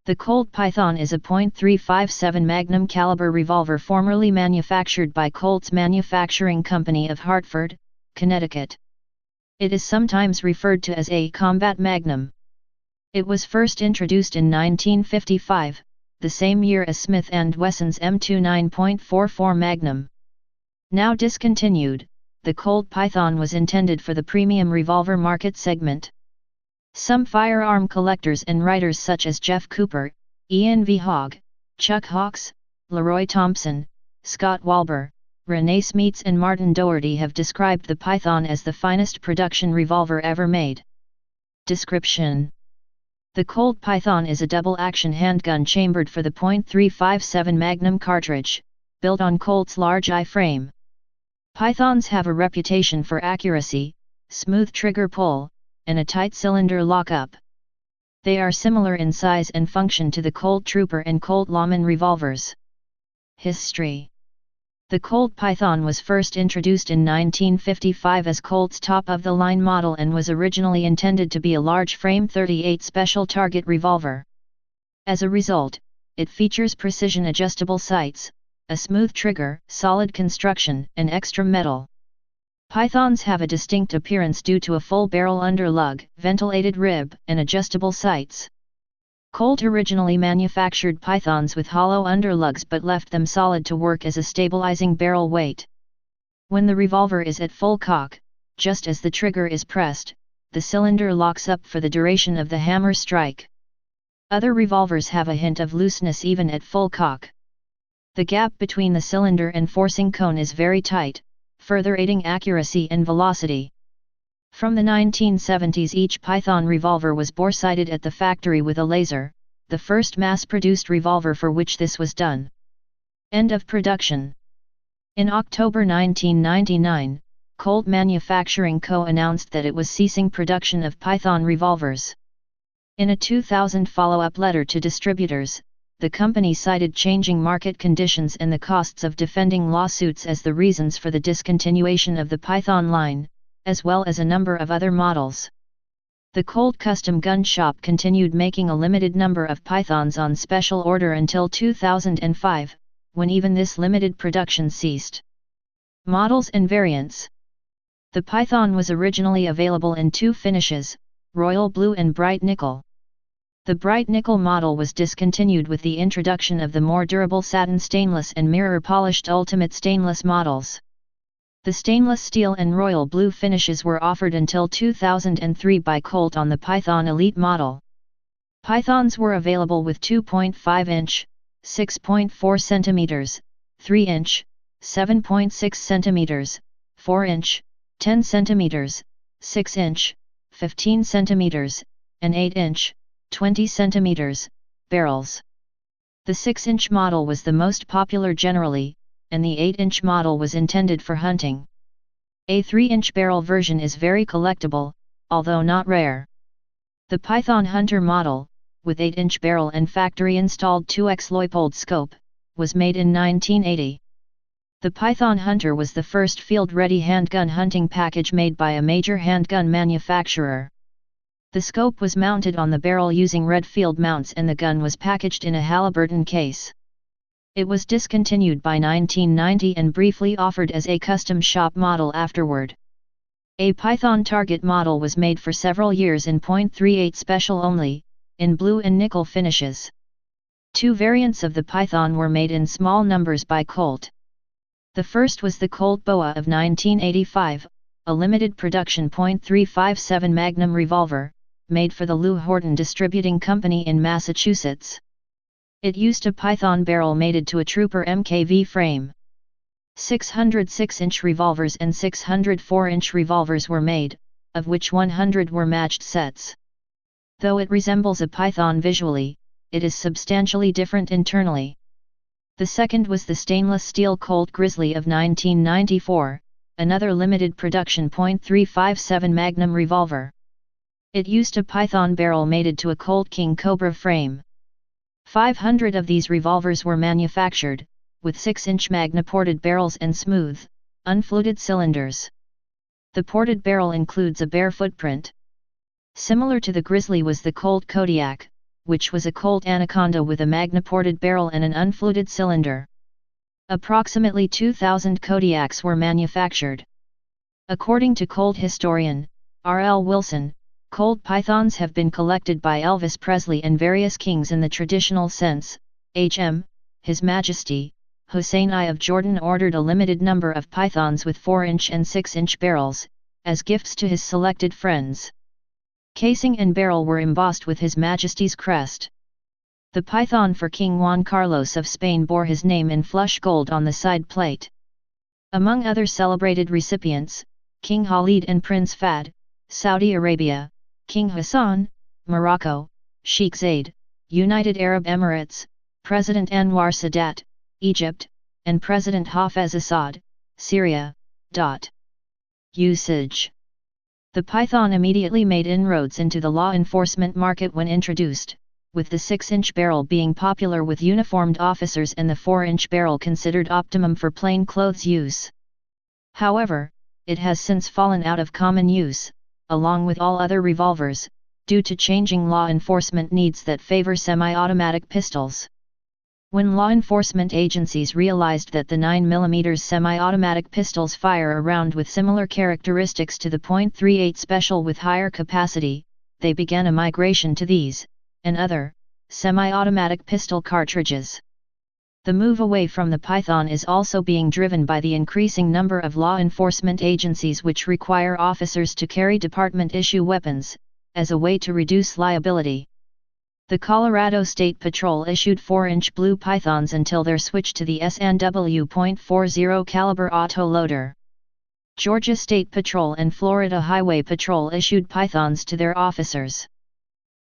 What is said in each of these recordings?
The Colt Python is a .357 Magnum caliber revolver formerly manufactured by Colt's Manufacturing Company of Hartford, Connecticut. It is sometimes referred to as a combat magnum. It was first introduced in 1955, the same year as Smith & Wesson's M29.44 Magnum. Now discontinued, the Colt Python was intended for the premium revolver market segment. Some firearm collectors and writers such as Jeff Cooper, Ian V. Hogg, Chuck Hawkes, Leroy Thompson, Scott Walber, Renee Smeets and Martin Doherty have described the Python as the finest production revolver ever made. Description: the Colt Python is a double-action handgun chambered for the .357 Magnum cartridge, built on Colt's large I-frame. Pythons have a reputation for accuracy, smooth trigger pull, and a tight cylinder lockup. They are similar in size and function to the Colt Trooper and Colt Lawman revolvers. History: the Colt Python was first introduced in 1955 as Colt's top-of-the-line model and was originally intended to be a large-frame .38 special target revolver. As a result, it features precision-adjustable sights, a smooth trigger, solid construction, and extra metal. Pythons have a distinct appearance due to a full barrel underlug, ventilated rib, and adjustable sights. Colt originally manufactured Pythons with hollow underlugs but left them solid to work as a stabilizing barrel weight. When the revolver is at full cock, just as the trigger is pressed, the cylinder locks up for the duration of the hammer strike. Other revolvers have a hint of looseness even at full cock. The gap between the cylinder and forcing cone is very tight, further aiding accuracy and velocity. From the 1970s each Python revolver was bore-sighted at the factory with a laser, the first mass-produced revolver for which this was done. End of production. In October 1999, Colt Manufacturing Co. announced that it was ceasing production of Python revolvers. In a 2000 follow-up letter to distributors, the company cited changing market conditions and the costs of defending lawsuits as the reasons for the discontinuation of the Python line, as well as a number of other models. The Colt Custom Gun Shop continued making a limited number of Pythons on special order until 2005, when even this limited production ceased. Models and variants. The Python was originally available in two finishes, royal blue and bright nickel. The bright nickel model was discontinued with the introduction of the more durable satin stainless and mirror-polished ultimate stainless models. The stainless steel and royal blue finishes were offered until 2003 by Colt on the Python Elite model. Pythons were available with 2.5-inch, 6.4 cm, 3-inch, 7.6 cm, 4-inch, 10 cm, 6-inch, 15 cm, and 8-inch, 20 cm, barrels. The 6-inch model was the most popular generally, and the 8-inch model was intended for hunting. A 3-inch barrel version is very collectible, although not rare. The Python Hunter model, with 8-inch barrel and factory-installed 2x Leupold scope, was made in 1980. The Python Hunter was the first field-ready handgun hunting package made by a major handgun manufacturer. The scope was mounted on the barrel using Redfield mounts and the gun was packaged in a Halliburton case. It was discontinued by 1990 and briefly offered as a custom shop model afterward. A Python Target model was made for several years in .38 special only, in blue and nickel finishes. Two variants of the Python were made in small numbers by Colt. The first was the Colt Boa of 1985, a limited production .357 Magnum revolver, made for the Lou Horton Distributing Company in Massachusetts. It used a Python barrel mated to a Trooper MKV frame. 606-inch revolvers and 604-inch revolvers were made, of which 100 were matched sets. Though it resembles a Python visually, it is substantially different internally. The second was the stainless steel Colt Grizzly of 1994, another limited production .357 Magnum revolver. It used a Python barrel mated to a Colt King Cobra frame. 500 of these revolvers were manufactured, with 6-inch Magna-ported barrels and smooth, unfluted cylinders. The ported barrel includes a bare footprint. Similar to the Grizzly was the Colt Kodiak, which was a Colt Anaconda with a magneported barrel and an unfluted cylinder. Approximately 2,000 Kodiaks were manufactured. According to Colt historian R. L. Wilson, Colt pythons have been collected by Elvis Presley and various kings in the traditional sense. H.M. His Majesty, Hussein I of Jordan ordered a limited number of pythons with 4-inch and 6-inch barrels, as gifts to his selected friends. Casing and barrel were embossed with His Majesty's crest. The python for King Juan Carlos of Spain bore his name in flush gold on the side plate. Among other celebrated recipients, King Khalid and Prince Fahd, Saudi Arabia, King Hassan, Morocco, Sheikh Zayed, United Arab Emirates, President Anwar Sadat, Egypt, and President Hafez Assad, Syria. Usage. The python immediately made inroads into the law enforcement market when introduced, with the 6-inch barrel being popular with uniformed officers and the 4-inch barrel considered optimum for plain clothes use. However, it has since fallen out of common use, along with all other revolvers, due to changing law enforcement needs that favor semi-automatic pistols. When law enforcement agencies realized that the 9mm semi-automatic pistols fire a round with similar characteristics to the .38 Special with higher capacity, they began a migration to these, and other, semi-automatic pistol cartridges. The move away from the python is also being driven by the increasing number of law enforcement agencies which require officers to carry department-issue weapons, as a way to reduce liability. The Colorado State Patrol issued 4-inch blue pythons until their switch to the S&W .40 caliber autoloader. Georgia State Patrol and Florida Highway Patrol issued pythons to their officers.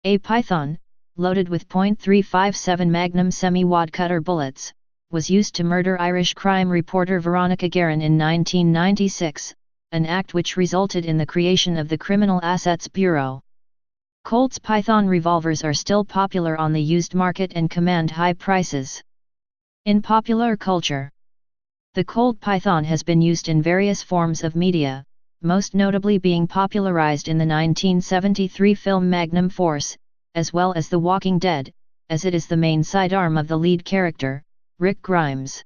A python, loaded with .357 Magnum semi-wad cutter bullets, was used to murder Irish crime reporter Veronica Guerin in 1996, an act which resulted in the creation of the Criminal Assets Bureau. Colt's Python revolvers are still popular on the used market and command high prices. In popular culture, the Colt Python has been used in various forms of media, most notably being popularized in the 1973 film Magnum Force, as well as The Walking Dead, as it is the main sidearm of the lead character, Rick Grimes.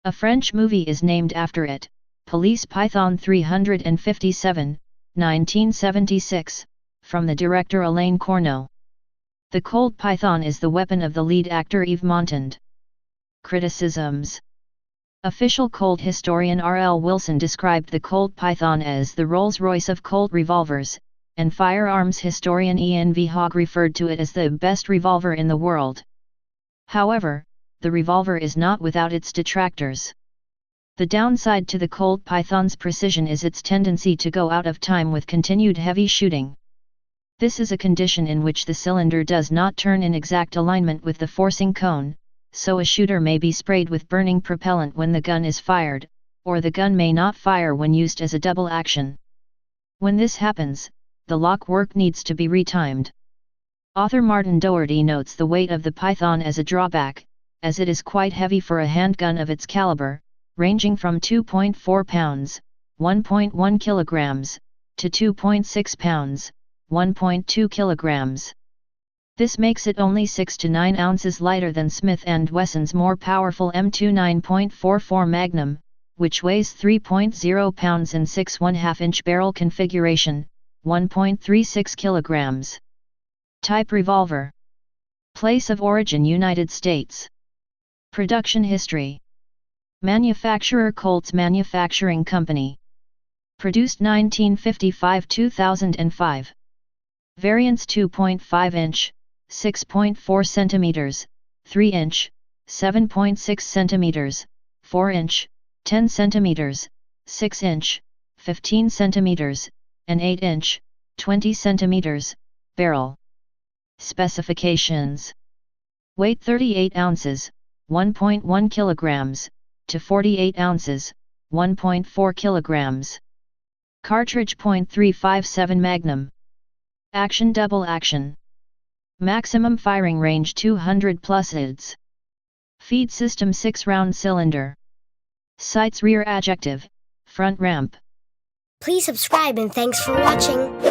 A French movie is named after it, Police Python 357, 1976, from the director Alain Corneau. The Colt Python is the weapon of the lead actor Yves Montand. Criticisms. Official Colt historian R. L. Wilson described the Colt Python as the Rolls-Royce of Colt revolvers, and firearms historian Ian V. Hogg referred to it as the best revolver in the world. However, the revolver is not without its detractors. The downside to the Colt Python's precision is its tendency to go out of time with continued heavy shooting. This is a condition in which the cylinder does not turn in exact alignment with the forcing cone, so a shooter may be sprayed with burning propellant when the gun is fired, or the gun may not fire when used as a double action. When this happens, the lock work needs to be retimed. Author Martin Doherty notes the weight of the Python as a drawback, as it is quite heavy for a handgun of its caliber, ranging from 2.4 pounds, 1.1 kilograms, to 2.6 pounds, 1.2 kilograms. This makes it only 6 to 9 ounces lighter than Smith & Wesson's more powerful M2 9.44 Magnum, which weighs 3.0 pounds and 6½ barrel configuration, 1.36 kilograms. Type revolver. Place of origin United States. Production history. Manufacturer Colt's Manufacturing Company. Produced 1955-2005. Variants 2.5 inch, 6.4 centimeters, 3 inch, 7.6 centimeters, 4 inch, 10 centimeters, 6 inch, 15 centimeters, and 8 inch, 20 centimeters, barrel. Specifications. Weight 38 ounces, 1.1 kilograms, to 48 ounces, 1.4 kilograms. Cartridge .357 Magnum. Action double action. Maximum firing range 200 plus IDS. Feed system 6-round cylinder. Sights rear adjective, front ramp. Please subscribe and thanks for watching.